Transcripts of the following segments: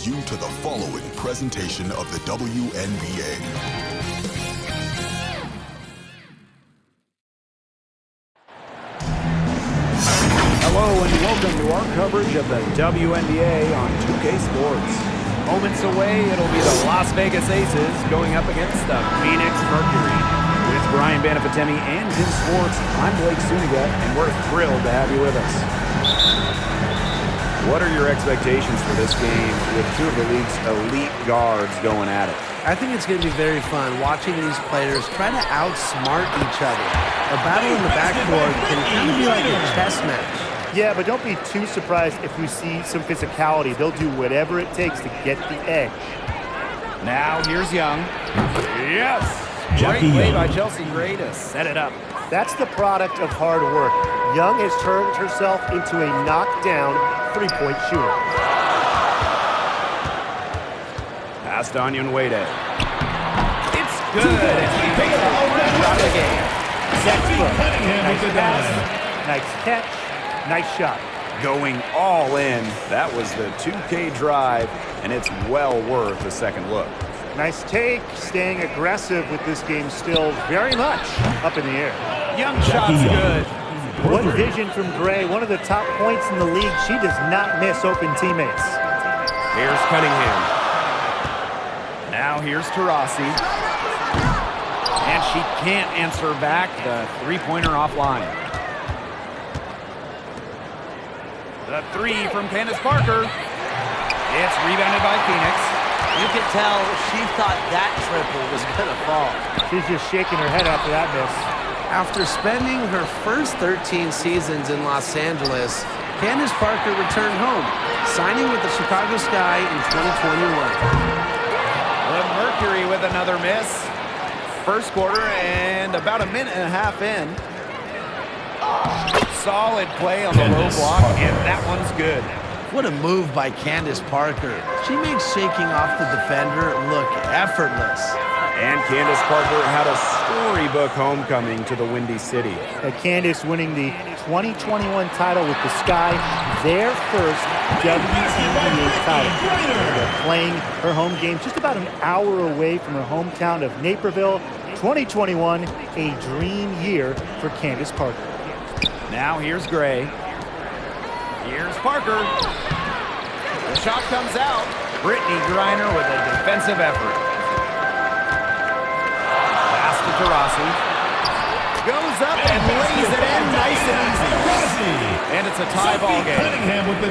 welcomes you to the following presentation of the WNBA. Hello and welcome to our coverage of the WNBA on 2K Sports. Moments away, it'll be the Las Vegas Aces going up against the Phoenix Mercury. With Brian Banafitemi and Tim Swartz, I'm Blake Suniga, and we're thrilled to have you with us. What are your expectations for this game with two of the league's elite guards going at it? I think it's going to be very fun watching these players try to outsmart each other. A battle in the backcourt can kind of be like a chess match. Yeah, but don't be too surprised if we see some physicality. They'll do whatever it takes to get the edge. Now here's Young. Yes! Great play by Chelsea Gray to set it up. That's the product of hard work. Young has turned herself into a knockdown three-point shooter. Pass to Onyenwere. It's good. Shot of the game. Set foot. Nice pass. Nice catch. Nice shot. Going all in. That was the 2K drive, and it's well worth a second look. Nice take. Staying aggressive with this game still very much up in the air. Young shot's good. What vision from Gray. One of the top points in the league. She does not miss open teammates. Here's Cunningham. Now here's Taurasi. And she can't answer back the three-pointer offline. The three from Candace Parker. It's rebounded by Phoenix. You can tell she thought that triple was going to fall. She's just shaking her head after that miss. After spending her first 13 seasons in Los Angeles, Candace Parker returned home, signing with the Chicago Sky in 2021. The Mercury with another miss. First quarter and about a minute and a half in. Solid play on the low block, and that one's good. What a move by Candace Parker. She makes shaking off the defender look effortless. And Candace Parker had a storybook homecoming to the Windy City. Candace winning the 2021 title with the Sky, their first WNBA title. They're playing her home game just about an hour away from her hometown of Naperville. 2021, a dream year for Candace Parker. Now here's Gray. Here's Parker. The shot comes out. Brittany Griner with a defensive effort. Pass to Taurasi. Goes up and lays it in nice and easy. And it's a tie ball game.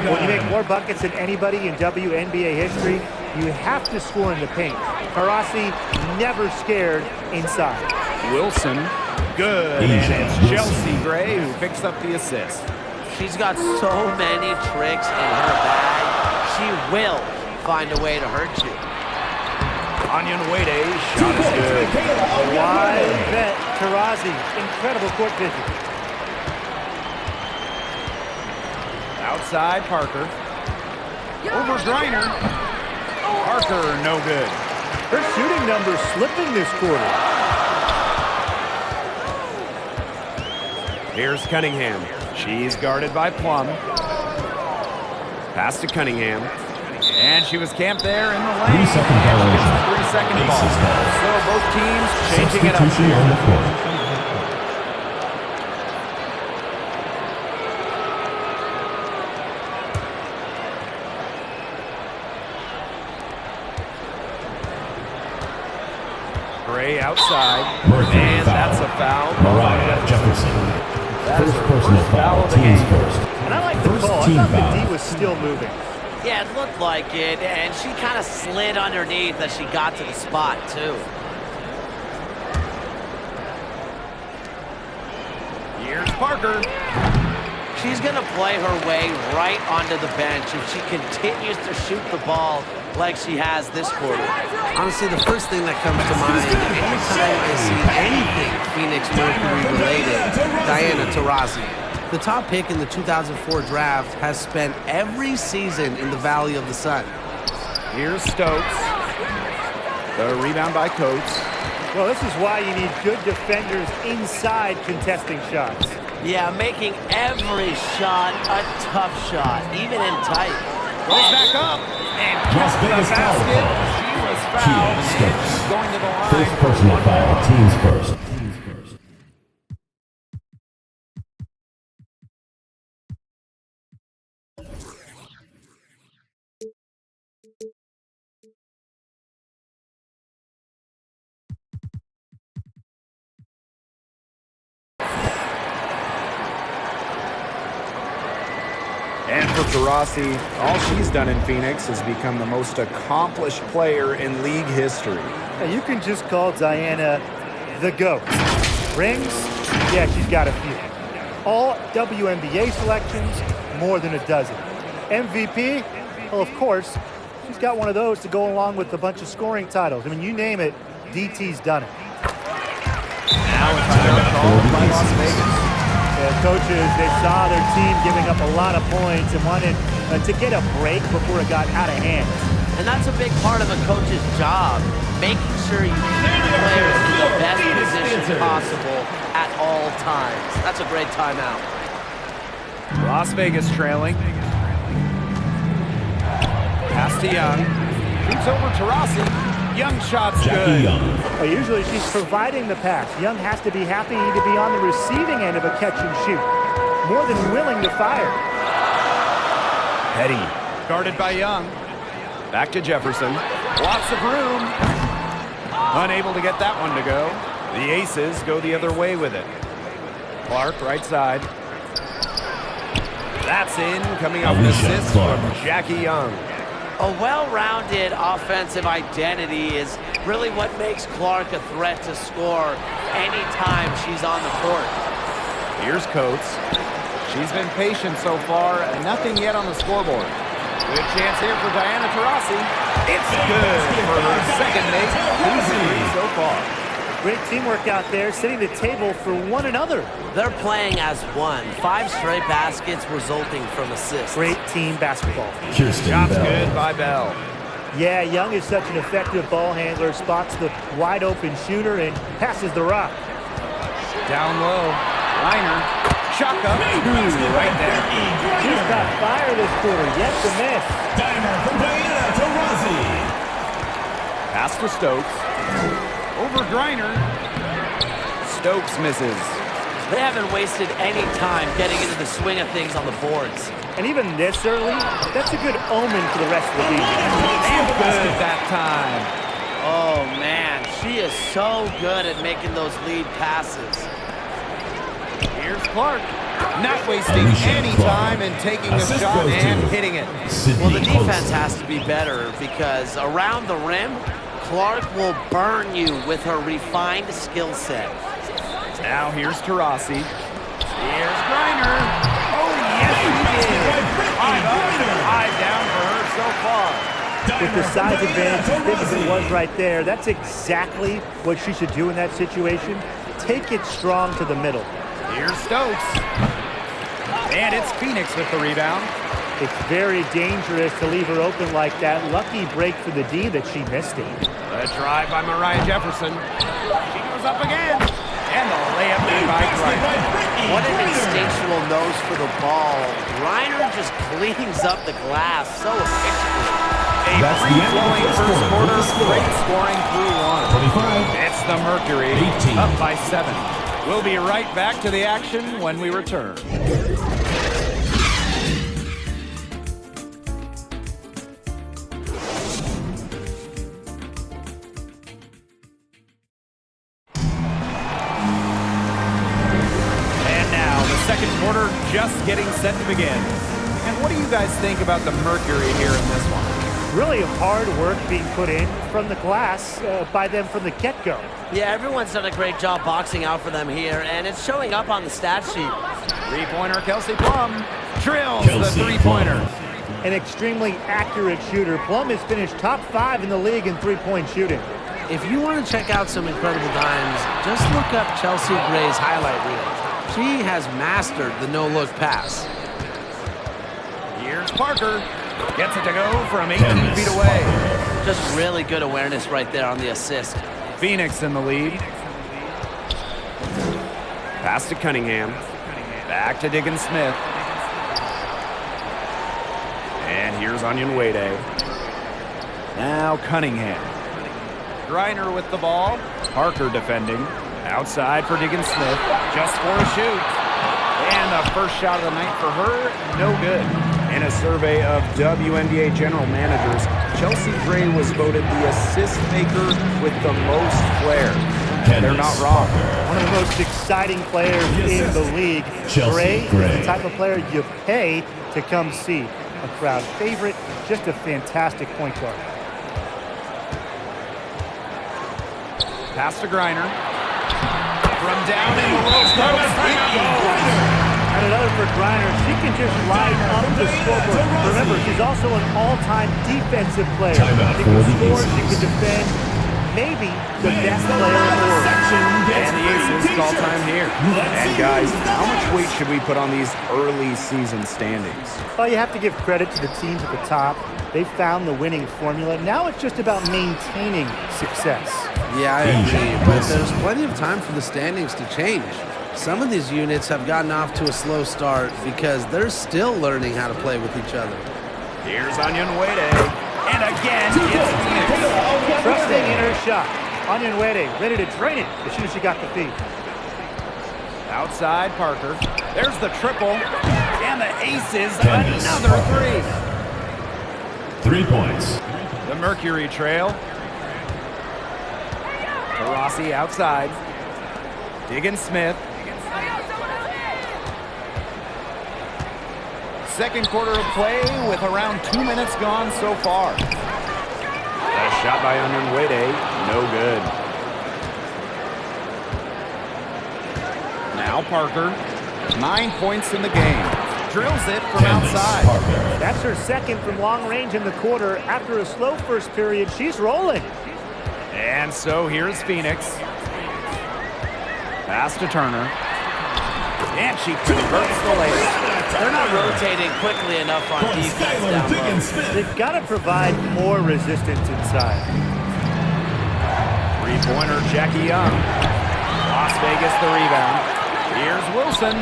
When you make more buckets than anybody in WNBA history, you have to score in the paint. Taurasi never scared inside. Wilson, good. And it's Chelsea Gray who picks up the assist. She's got so many tricks in her bag. She will find a way to hurt you. Onyenwere, shot is good. A wide vet, Taurasi, incredible court vision. Outside Parker. Over Griner. Parker, no good. Her shooting numbers slipping this quarter. Here's Cunningham. She's guarded by Plum. Pass to Cunningham. And she was camped there in the lane. 3-second ball. So both teams changing it up here. Gray outside. And that's a foul. Mariah Jefferson. First personal foul, team's first. And I like the call. I thought the D was still moving. Yeah, it looked like it, and she kind of slid underneath as she got to the spot, too. Here's Parker. She's going to play her way right onto the bench if she continues to shoot the ball like she has this quarter. Honestly, the first thing that comes to mind anytime I see anything Phoenix Mercury related, Diana Taurasi. The top pick in the 2004 draft has spent every season in the Valley of the Sun. Here's Stokes. The rebound by Coates. Well, this is why you need good defenders inside contesting shots. Yeah, making every shot a tough shot, even in tight. Goes back up, Las Vegas foul basket. call. She was Kia fouled. Stokes. Going to the line. First for personal one foul. more. Teams first. And for Taurasi, all she's done in Phoenix is become the most accomplished player in league history. Now, you can just call Diana the GOAT. Rings? Yeah, she's got a few. All WNBA selections, more than a dozen. MVP? Well, of course, she's got one of those to go along with a bunch of scoring titles. I mean, you name it, DT's done it. Now a timeout called by Las Vegas. Coaches, they saw their team giving up a lot of points and wanted to get a break before it got out of hand. And that's a big part of a coach's job, making sure you keep the players in the best position possible at all times. That's a great timeout. Las Vegas trailing. Pass to Young. Shoots over Taurasi. Young shot's Jackie good. Young. Usually she's providing the pass. Young has to be happy to be on the receiving end of a catch and shoot. More than willing to fire. Petty. Guarded by Young. Back to Jefferson. Lots of room. Unable to get that one to go. The Aces go the other way with it. Clark, right side. That's in. Coming off an Alicia assist Clark. from Jackie Young. A well-rounded offensive identity is really what makes Clark a threat to score anytime she's on the court. Here's Coates. She's been patient so far. Nothing yet on the scoreboard. Good chance here for Diana Taurasi. It's good for her second make. 2 so far. Great teamwork out there, setting the table for one another. They're playing as one. 5 straight baskets resulting from assists. Great team basketball. Kirsten Shot's Bell. good by Bell. Yeah, Young is such an effective ball handler, spots the wide open shooter and passes the rock. Down low. Reiner. Shot up. 2 right there. She's got fire this quarter, yet to miss. Diner from Diana Taurasi. Pass to Stokes. Over Griner. Stokes misses. They haven't wasted any time getting into the swing of things on the boards. And even this early, that's a good omen for the rest of the league. And good that time. Oh, man. She is so good at making those lead passes. Here's Clark. Not wasting Alicia any Clark. time and taking a Assist shot goes and to hitting it. Sydney Well, the defense Colson. has to be better because around the rim, Clark will burn you with her refined skill set. Now here's Taurasi. Here's Griner. Oh, yes, he did. 5 up, 5 down for her so far. With the size advantage as big as it was right there, that's exactly what she should do in that situation. Take it strong to the middle. Here's Stokes. And it's Phoenix with the rebound. It's very dangerous to leave her open like that. Lucky break for the D that she missed it. The drive by Mariah Jefferson. She goes up again. And the layup made by Griner. What an instinctual nose for the ball. Reiner just cleans up the glass so efficiently. A That's the end of the free-flowing first first quarter. quarter. With the score. Great scoring through 1. 25. It's the Mercury 18. up by 7. We'll be right back to the action when we return. And now the second quarter just getting set to begin. And what do you guys think about the Mercury here in this one? Really hard work being put in from the glass by them from the get-go. Yeah, everyone's done a great job boxing out for them here, and it's showing up on the stat sheet. Three-pointer Kelsey Plum drills Kelsey the three-pointer. An extremely accurate shooter. Plum has finished top 5 in the league in three-point shooting. If you want to check out some incredible dimes, just look up Chelsea Gray's highlight reel. She has mastered the no-look pass. Here's Parker. Gets it to go from 18 feet away. Just really good awareness right there on the assist. Phoenix in the lead. Pass to Cunningham. Back to Diggins Smith. And here's Onyenwede. Now Cunningham. Griner with the ball. Parker defending. Outside for Diggins Smith. Just for a shoot. And the first shot of the night for her, no good. In a survey of WNBA general managers, Chelsea Gray was voted the assist maker with the most flair. They're not wrong. One of the most exciting players in the league. Gray is the type of player you pay to come see. A crowd favorite, just a fantastic point guard. Pass to Griner. From down in the low post. And another for Griner. She can just light up the scoreboard. Remember, she's also an all-time defensive player. She can score, she can defend. Maybe the best player in the world. And the Aces call time here. And guys, how much weight should we put on these early season standings? Well, you have to give credit to the teams at the top. They found the winning formula. Now it's just about maintaining success. Yeah, I agree, but there's plenty of time for the standings to change. Some of these units have gotten off to a slow start because they're still learning how to play with each other. Here's Onyenwere. And again, it's Phoenix. Trusting in her shot. Onyenwere ready to drain it as soon as she got the feed. Outside Parker. There's the triple. And the Aces, another three. 3 points. The Mercury trail. Rossi outside. Diggins Smith. Second quarter of play with around 2 minutes gone so far. A shot by Onyenwere, no good. Now Parker, 9 points in the game. Drills it from outside. That's her second from long range in the quarter. After a slow first period, she's rolling. And so here's Phoenix. Pass to Turner. And she converts the layup. They're not rotating quickly enough on defense down low. They've got to provide more resistance inside. Three-pointer, Jackie Young. Las Vegas the rebound. Here's Wilson.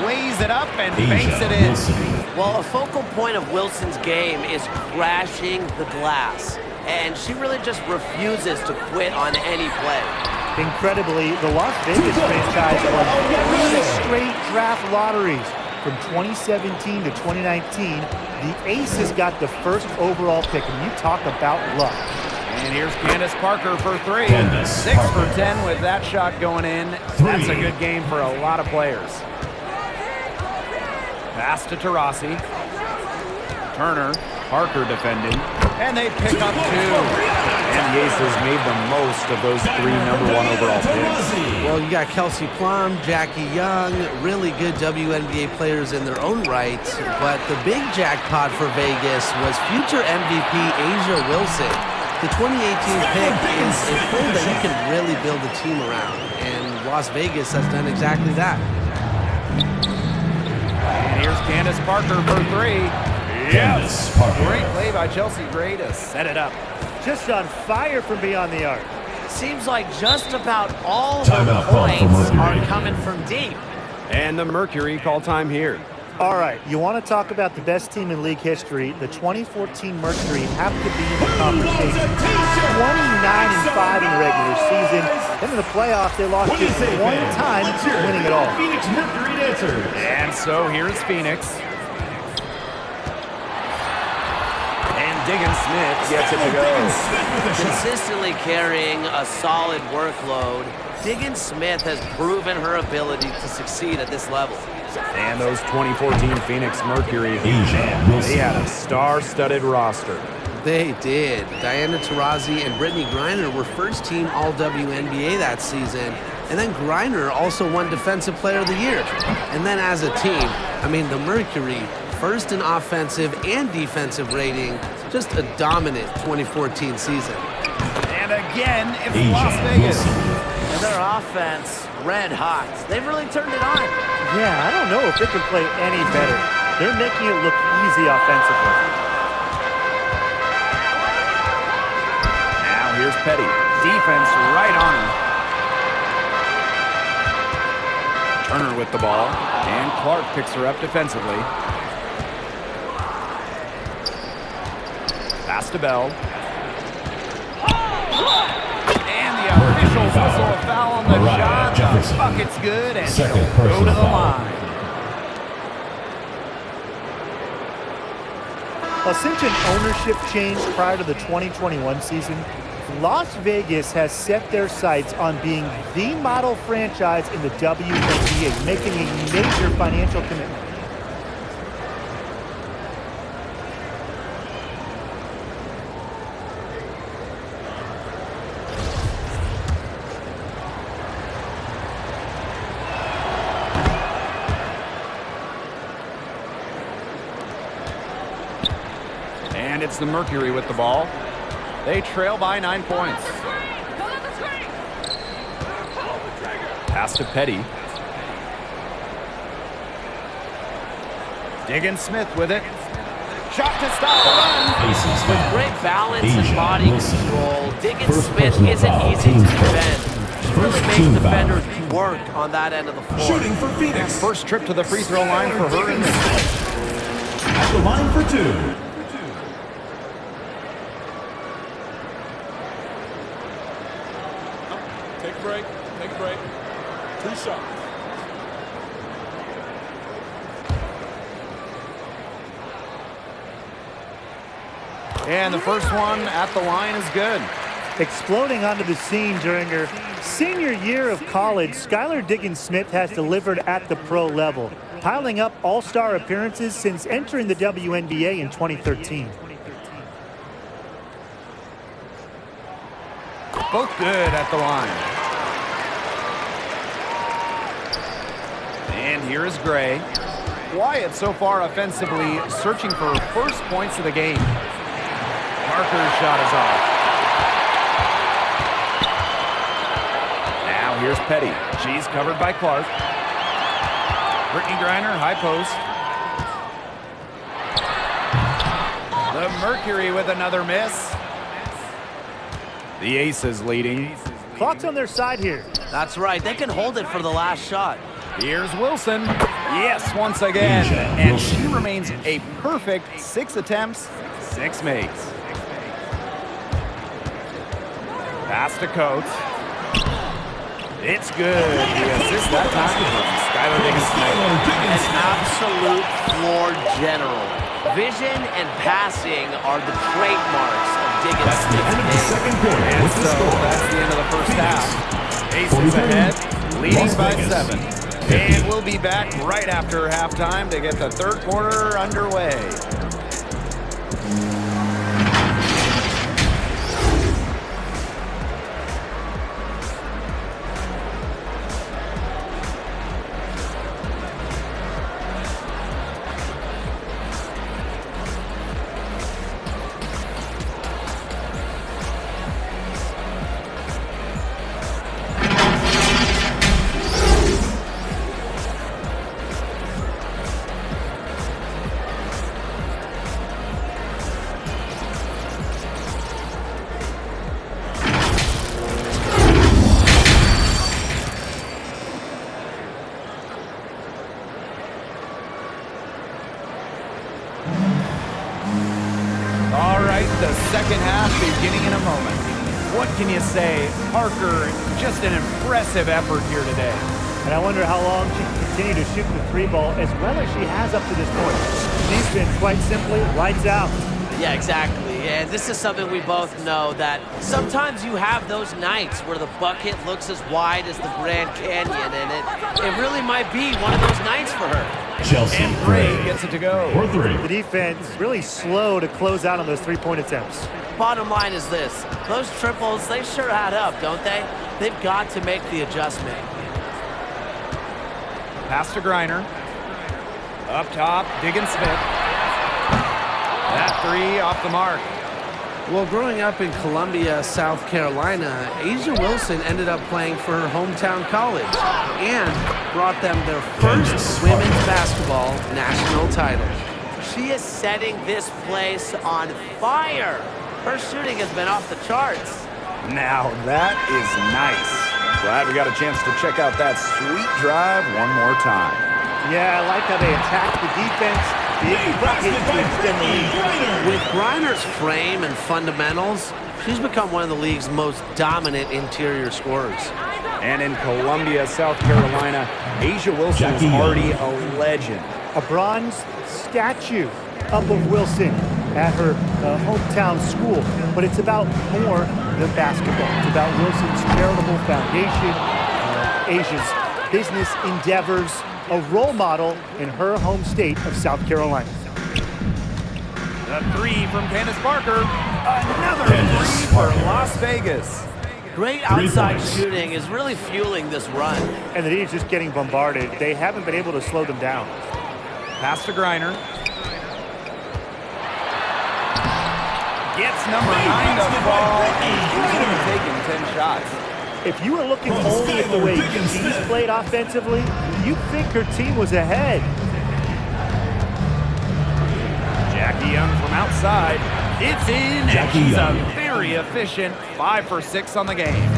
Lays it up and banks it in. Well, a focal point of Wilson's game is crashing the glass. And she really just refuses to quit on any play. Incredibly, the Las Vegas franchise won 3 straight draft lotteries. From 2017 to 2019, the Aces got the first overall pick, and you talk about luck. And here's Candace Parker for three. 6 for 10 with that shot going in. That's a good game for a lot of players. Pass to Taurasi. Turner, Parker defending. And they pick up 2. And the Aces made the most of those 3 #1 overall picks. Well, you got Kelsey Plum, Jackie Young, really good WNBA players in their own right. But the big jackpot for Vegas was future MVP Asia Wilson. The 2018 pick is a player that you can really build a team around. And Las Vegas has done exactly that. And here's Candace Parker for 3. Yes! Great play by Chelsea Gray to set it up. Just on fire from beyond the arc. Seems like just about all the points are coming from deep. And the Mercury call time here. All right, you want to talk about the best team in league history? The 2014 Mercury have to be in the conversation. 29-5 in the regular season. Then in the playoffs, they lost just one time, winning it all. Phoenix Mercury dancers. And so here's Phoenix. Diggins Smith gets it to go. Consistently carrying a solid workload, Diggins Smith has proven her ability to succeed at this level. And those 2014 Phoenix Mercury, they had a star-studded roster. They did. Diana Taurasi and Brittany Griner were first-team All-WNBA that season. And then Griner also won Defensive Player of the Year. And then as a team, I mean, the Mercury, first in offensive and defensive rating, just a dominant 2014 season. And again, it's Las Vegas. And their offense, red hot. They've really turned it on. Yeah, I don't know if they can play any better. They're making it look easy offensively. Now here's Petty. Defense right on him. Turner with the ball. And Clark picks her up defensively. Pass to Bell. whistle, a foul on the Mariah shot. Jefferson. The bucket's good, and Second she'll go to personal the foul. line. Well, since an ownership change prior to the 2021 season, Las Vegas has set their sights on being the model franchise in the WNBA, making a major financial commitment. And it's the Mercury with the ball. They trail by 9 points. Pass to Petty. Diggins-Smith with it. Shot to stop the run. Aces foul. Great balance Asia and body Wilson. control. First Diggins-Smith personal isn't foul, easy to team's first. defend. She really First makes team defenders foul. work on that end of the floor. Shooting for Phoenix. First trip to the free throw line for her in this one. At the line for two. Take a break. Take a break. 2 shots. And the first one at the line is good. Exploding onto the scene during her senior year of college, Skylar Diggins-Smith has delivered at the pro level, piling up all-star appearances since entering the WNBA in 2013. Both good at the line. And here is Gray. Wyatt so far offensively searching for first points of the game. Parker's shot is off. Now here's Petty. She's covered by Clark. Brittany Griner, high post. The Mercury with another miss. The Aces leading. Clock's on their side here. That's right. They can hold it for the last shot. Here's Wilson. Yes, once again. Asia And Wilson. she remains a perfect 6 attempts, 6 makes. Pass to Coates. It's good. The assist that time from Skylar Diggins-Smith. An absolute floor general. Vision and passing are the trademarks of That's the end of the Diggins-Smith's game. second quarter. And With the so score. that's the end of the first half. Aces 43, ahead, leading Las by Vegas, 7. 50. And we'll be back right after halftime to get the third quarter underway. All right, the second half beginning in a moment. What can you say? Parker, just an impressive effort here today. And I wonder how long she can continue to shoot the 3 ball as well as she has up to this point. She's been quite simply lights out. Yeah, exactly. And this is something we both know, that sometimes you have those nights where the bucket looks as wide as the Grand Canyon, and it really might be one of those nights for her. Chelsea And Gray Gray gets it to go. for 3. The defense really slow to close out on those 3-point attempts. Bottom line is this. Those triples, they sure add up, don't they? They've got to make the adjustment. Pass to Griner. Up top, Diggins-Smith. That 3 off the mark. Well, growing up in Columbia, South Carolina, Asia Wilson ended up playing for her hometown college and brought them their first women's basketball national title. She is setting this place on fire. Her shooting has been off the charts. Now that is nice. Glad we got a chance to check out that sweet drive one more time. Yeah, I like how they attack the defense, big bucket to extend the lead. With Griner's frame and fundamentals, she's become one of the league's most dominant interior scorers. And in Columbia, South Carolina, Asia Wilson is already a legend. A bronze statue up of Wilson at her hometown school. But it's about more than basketball. It's about Wilson's charitable foundation, Asia's business endeavors, a role model in her home state of South Carolina. The three from Candace Parker. Another three for Las Vegas. Great outside shooting is really fueling this run. And the team is just getting bombarded. They haven't been able to slow them down. Pass to Griner. Gets number 9 to fall, and he's only taking 10 shots. If you were looking only at the way she's played offensively, you'd think her team was ahead. Jackie Young from outside. It's in, and she's a very efficient 5 for 6 on the game.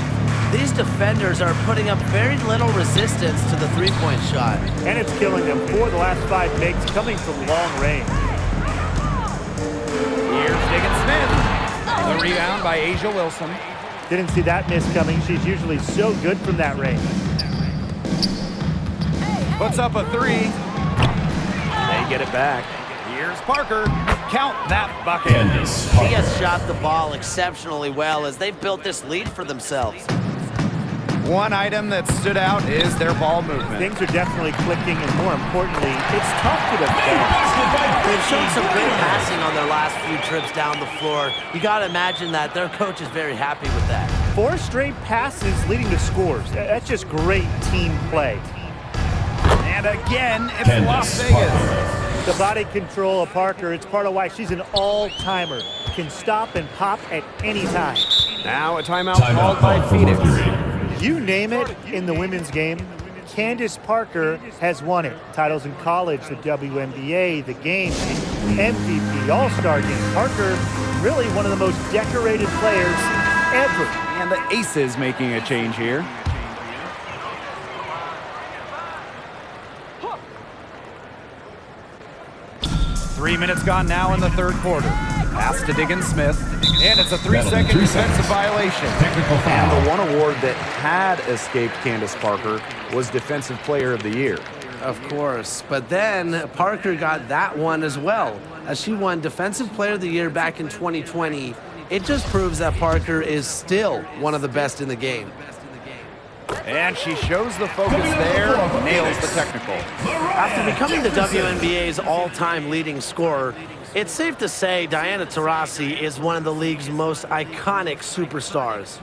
These defenders are putting up very little resistance to the three-point shot. And it's killing them. 4 of the last 5 makes coming from long range. Here's Diggin Smith. The rebound by Asia Wilson. Didn't see that miss coming. She's usually so good from that range. Puts up a 3. They get it back. Here's Parker. Count that bucket. She has shot the ball exceptionally well as they've built this lead for themselves. One item that stood out is their ball movement. Things are definitely clicking, and more importantly, it's tough to defend. They've shown some great passing on their last few trips down the floor. You got to imagine that their coach is very happy with that. 4 straight passes leading to scores. That's just great team play. And again, it's Las Vegas. The body control of Parker, it's part of why she's an all-timer. Can stop and pop at any time. Now a timeout called by Phoenix. You name it in the women's game, Candace Parker has won it. Titles in college, the WNBA, the game, MVP, All-Star game. Parker, really one of the most decorated players ever. And the Aces making a change here. Three minutes gone now in the third quarter. Pass to Diggin Smith, and it's a 3-second defensive violation. And the one award that had escaped Candace Parker was Defensive Player of the Year. Of course, but then Parker got that one as well. As she won Defensive Player of the Year back in 2020, it just proves that Parker is still one of the best in the game. And she shows the focus there, nails the technical. After becoming the WNBA's all-time leading scorer, it's safe to say Diana Taurasi is one of the league's most iconic superstars.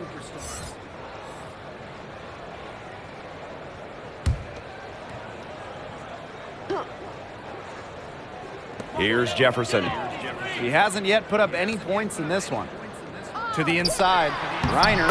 Here's Jefferson. She hasn't yet put up any points in this one. To the inside, Reiner.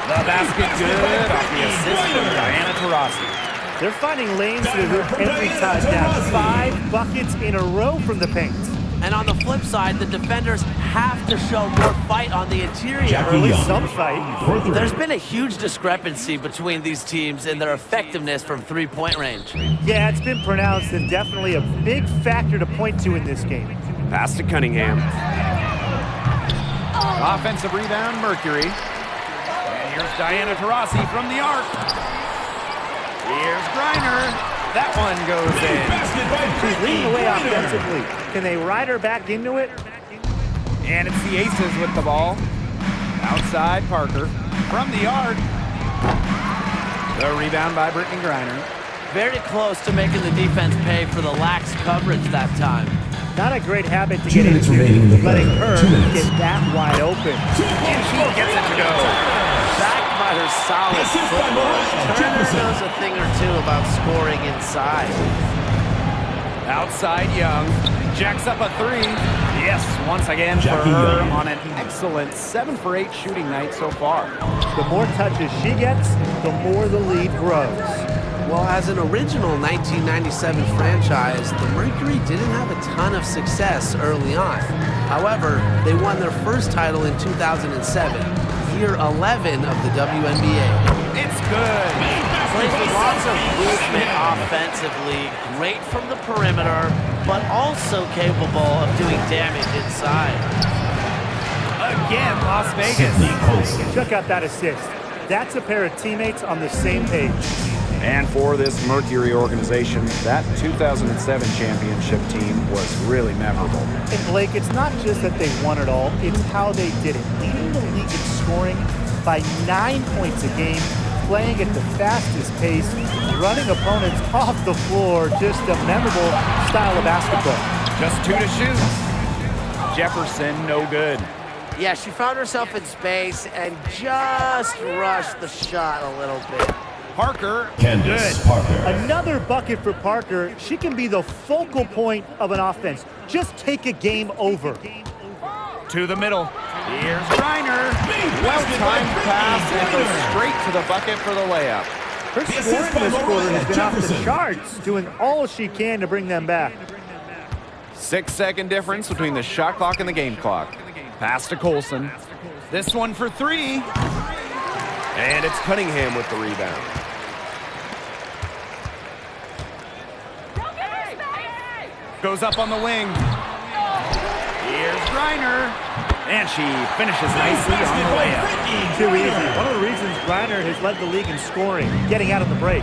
The basket good off the assist from Diana Taurasi. They're finding lanes to the hoop every time down. 5 buckets in a row from the paint. And on the flip side, the defenders have to show more fight on the interior. Or at least some fight. There's been a huge discrepancy between these teams in their effectiveness from three-point range. Yeah, it's been pronounced and definitely a big factor to point to in this game. Pass to Cunningham. Offensive rebound, Mercury. And here's Diana Taurasi from the arc. Here's Griner. That one goes in. She's leading the way offensively. Can they ride her back into it? And it's the Aces with the ball. Outside, Parker. From the arc. The rebound by Brittany Griner. Very close to making the defense pay for the lax coverage that time. Not a great habit to get into, letting her get that wide open. And she gets it to go. Backed by her solid football, Turner knows a thing or two about scoring inside. Outside Young. Jacks up a 3. Yes, once again for her on an excellent 7 for 8 shooting night so far. The more touches she gets, the more the lead grows. Well, as an original 1997 franchise, the Mercury didn't have a ton of success early on. However, they won their first title in 2007. year 11 of the WNBA. It's good. Plays with lots of movement offensively, great from the perimeter, but also capable of doing damage inside. Again, Las Vegas. Check out that assist. That's a pair of teammates on the same page. And for this Mercury organization, that 2007 championship team was really memorable. And Blake, it's not just that they won it all, it's how they did it. Leading the league in scoring by 9 points a game, playing at the fastest pace, running opponents off the floor, just a memorable style of basketball. Just 2 to shoot. Jefferson, no good. Yeah, she found herself in space and just rushed the shot a little bit. Parker, Candace good. Parker. Another bucket for Parker. She can be the focal point of an offense. Just take a game over. To the middle. Here's Reiner. Well-timed pass and goes straight to the bucket for the layup. Her scoring this quarter has been off the charts, doing all she can to bring them back. 6-second difference between the shot clock and the game clock. Pass to Colson. This one for 3. And it's Cunningham with the rebound. Goes up on the wing. Here's Reiner. And she finishes nicely on the layup. Too easy. One of the reasons Reiner has led the league in scoring, getting out on the break.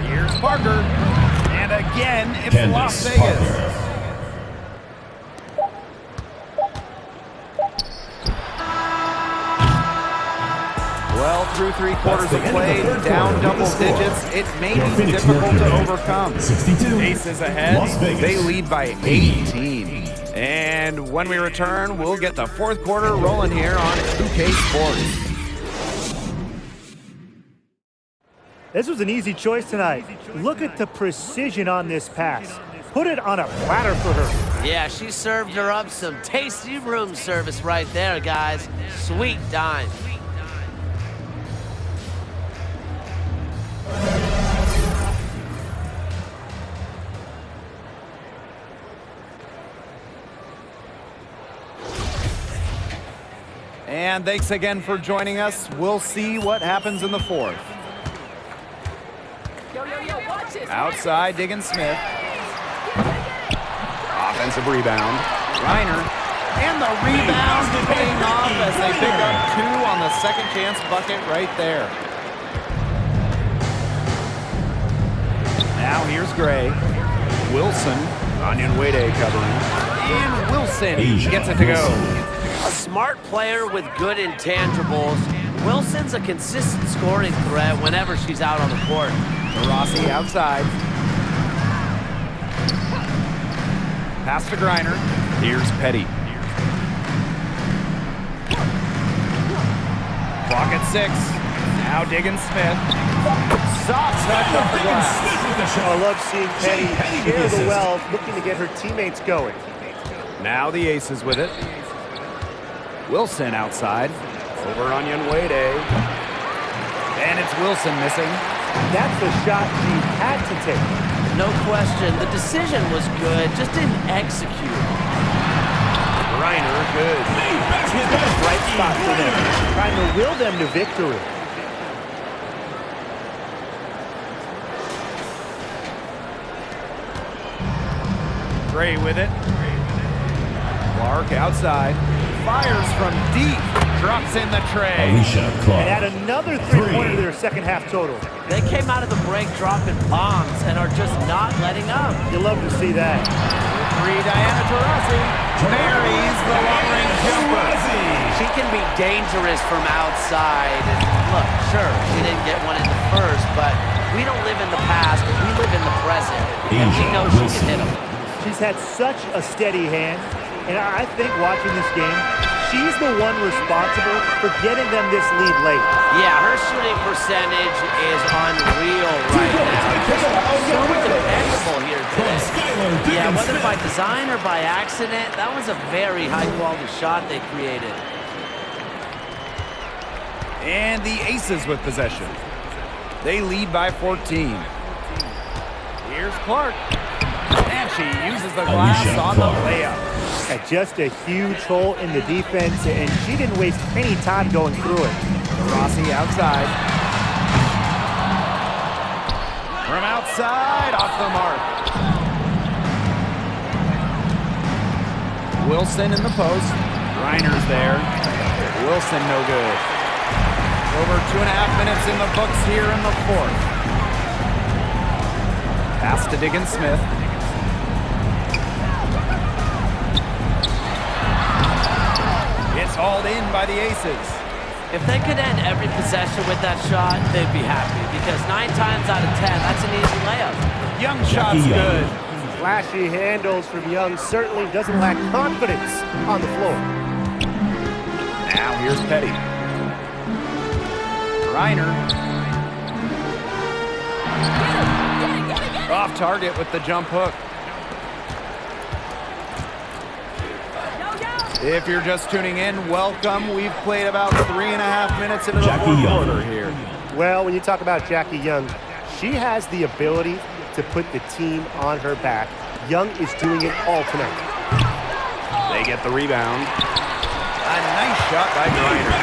Here's Parker. And again, it's Candace Las Vegas. Parker. Well, through 3 quarters of play, down double digits, it may be difficult to overcome. 62. Aces ahead, Las Vegas. they lead by 18. And when we return, we'll get the 4th quarter rolling here on 2K Sports. This was an easy choice tonight. Look at the precision on this pass. Put it on a platter for her. Yeah, she served her up some tasty room service right there, guys. Sweet dime. And thanks again for joining us. We'll see what happens in the 4th. Outside, Diggin Smith. Offensive rebound. Reiner. And the rebound paying off as they pick up 2 on the second chance bucket right there. Now here's Gray. Wilson. Onyenwede covering. And Wilson gets it to go. A smart player with good intangibles. Wilson's a consistent scoring threat whenever she's out on the court. Rossi outside. Pass to Griner. Here's Petty. Clock at 6. Now Diggin Smith. Soft touch off the glass. I love seeing Petty share the wealth, looking to get her teammates going. Now the Aces with it. Wilson outside. Over Onyenwede. And it's Wilson missing. That's the shot she had to take. No question, the decision was good, just didn't execute. Reiner, good. Right spot for them, trying to will them to victory. Gray with it. Clark outside. Fires from deep. Drops in the tray. Alicia Clark. And add another three-pointer to their second half total. They came out of the break dropping bombs and are just not letting up. You love to see that. 3, Diana Taurasi. Buries the long-range jumper. She can be dangerous from outside. And look, sure, she didn't get one in the first, but we don't live in the past, we live in the present. And we know she can hit them. She's had such a steady hand, and I think watching this game, she's the one responsible for getting them this lead late. Yeah, her shooting percentage is unreal right now. So dependable here today. Yeah, whether by design or by accident, that was a very high-quality shot they created. And the Aces with possession. They lead by 14. Here's Clark. And she uses the glass Alicia on Clark. the layup. Yeah, just a huge hole in the defense, and she didn't waste any time going through it. Rossi outside. From outside, off the mark. Wilson in the post. Reiner's there. Wilson no good. Over 2.5 minutes in the books here in the fourth. Pass to Diggins-Smith. It's hauled in by the Aces. If they could end every possession with that shot, they'd be happy because 9 times out of 10, that's an easy layup. Young shot's good. Flashy handles from Young, certainly doesn't lack confidence on the floor. Now here's Petty. Reiner. Off target with the jump hook. If you're just tuning in, welcome. We've played about 3.5 minutes into the fourth quarter here. Well, when you talk about Jackie Young, she has the ability to put the team on her back. Young is doing it all tonight. They get the rebound. A nice shot by Reiner.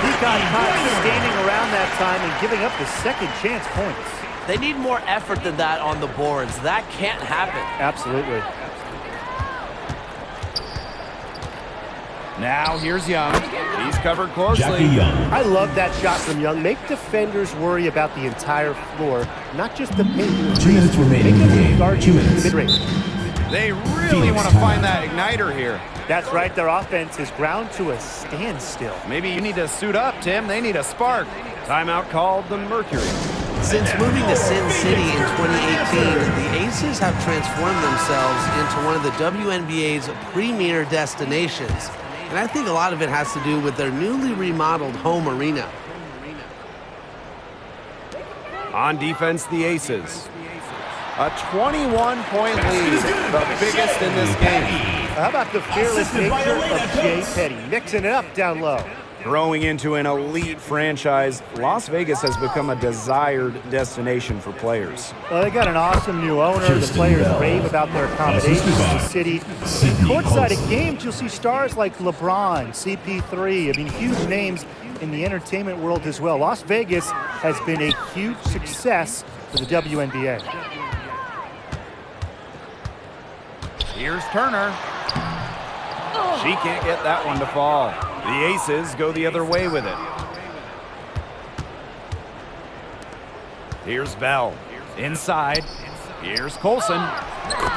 He got caught standing around that time and giving up the second chance points. They need more effort than that on the boards. That can't happen. Absolutely. Now here's Young. He's covered closely. Jackie Young. I love that shot from Young. Make defenders worry about the entire floor, not just the paint. 2 minutes remaining in the game. 2 minutes. Mid-range. They really want to find that igniter here. That's right. Their offense is ground to a standstill. Maybe you need to suit up, Tim. They need a spark. Timeout called the Mercury. Since moving to Sin City in 2018, the Aces have transformed themselves into one of the WNBA's premier destinations. And I think a lot of it has to do with their newly remodeled home arena. On defense, the Aces. A 21-point lead, the biggest in this game. How about the fearless nature of Jay Petty, mixing it up down low. Growing into an elite franchise, Las Vegas has become a desired destination for players. Well, they got an awesome new owner. The players rave about their accommodations in the city. Courtside at games, you'll see stars like LeBron, CP3. I mean, huge names in the entertainment world as well. Las Vegas has been a huge success for the WNBA. Here's Turner. She can't get that one to fall. The Aces go the other way with it. Here's Bell. Inside. Here's Colson.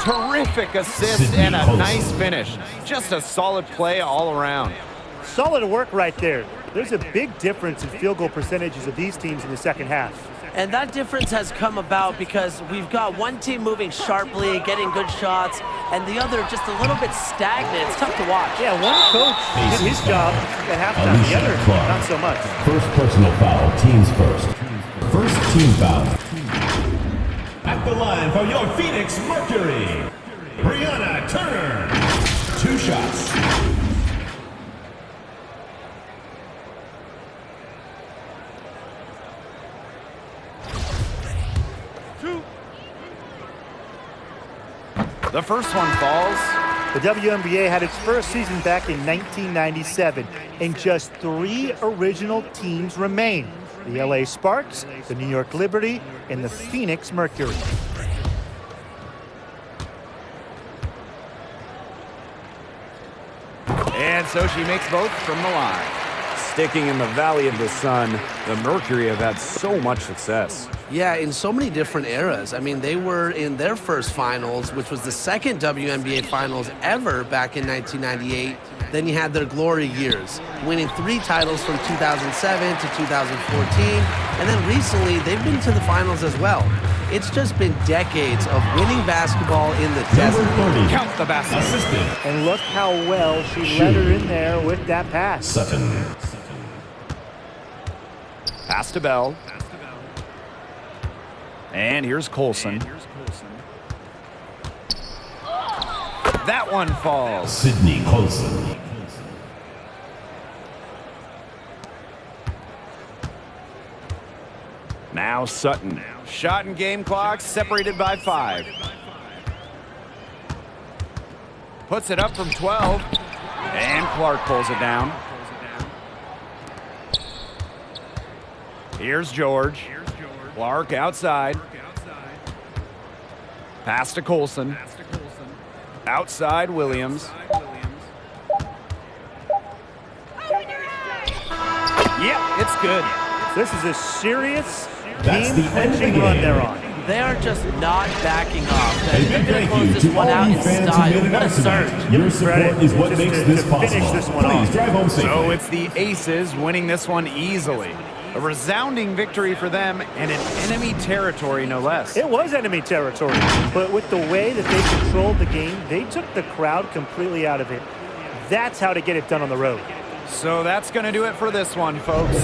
Terrific assist and a nice finish. Just a solid play all around. Solid work right there. There's a big difference in field goal percentages of these teams in the second half. And that difference has come about because we've got one team moving sharply, getting good shots, and the other just a little bit stagnant. It's tough to watch. Yeah, one coach did his job at halftime, the other not so much. First personal foul, teams first. First team foul. At the line for your Phoenix Mercury, Brianna Turner. 2 shots. The first one falls. The WNBA had its first season back in 1997, and just 3 original teams remain. The LA Sparks, the New York Liberty, and the Phoenix Mercury. And so she makes both from the line. Sticking in the Valley of the Sun, the Mercury have had so much success. Yeah, in so many different eras. I mean, they were in their first finals, which was the second WNBA finals ever back in 1998. Then you had their glory years, winning 3 titles from 2007 to 2014. And then recently, they've been to the finals as well. It's just been decades of winning basketball in the desert. Count the basket. Assisted. And look how well she led her in there with that pass. Sutton. Pass to Bell. And here's Colson. That one falls. Sydney Colson. Now Sutton. Shot and game clock separated by 5. Puts it up from 12. And Clark pulls it down. Here's George. Clark outside. Pass to Colson. Outside Williams. Yep, it's good. This is a serious That's the end of the game-clinching run game. they're on. They are just not backing off. A They're big going to thank close you this to one all out you in fans who style. made it What a out tonight. surge. Your support Credit is what just makes to this finish possible. this one Please off. drive home safely. So it's the Aces winning this one easily. A resounding victory for them and in enemy territory, no less. It was enemy territory, but with the way that they controlled the game, they took the crowd completely out of it. That's how to get it done on the road. So that's going to do it for this one, folks.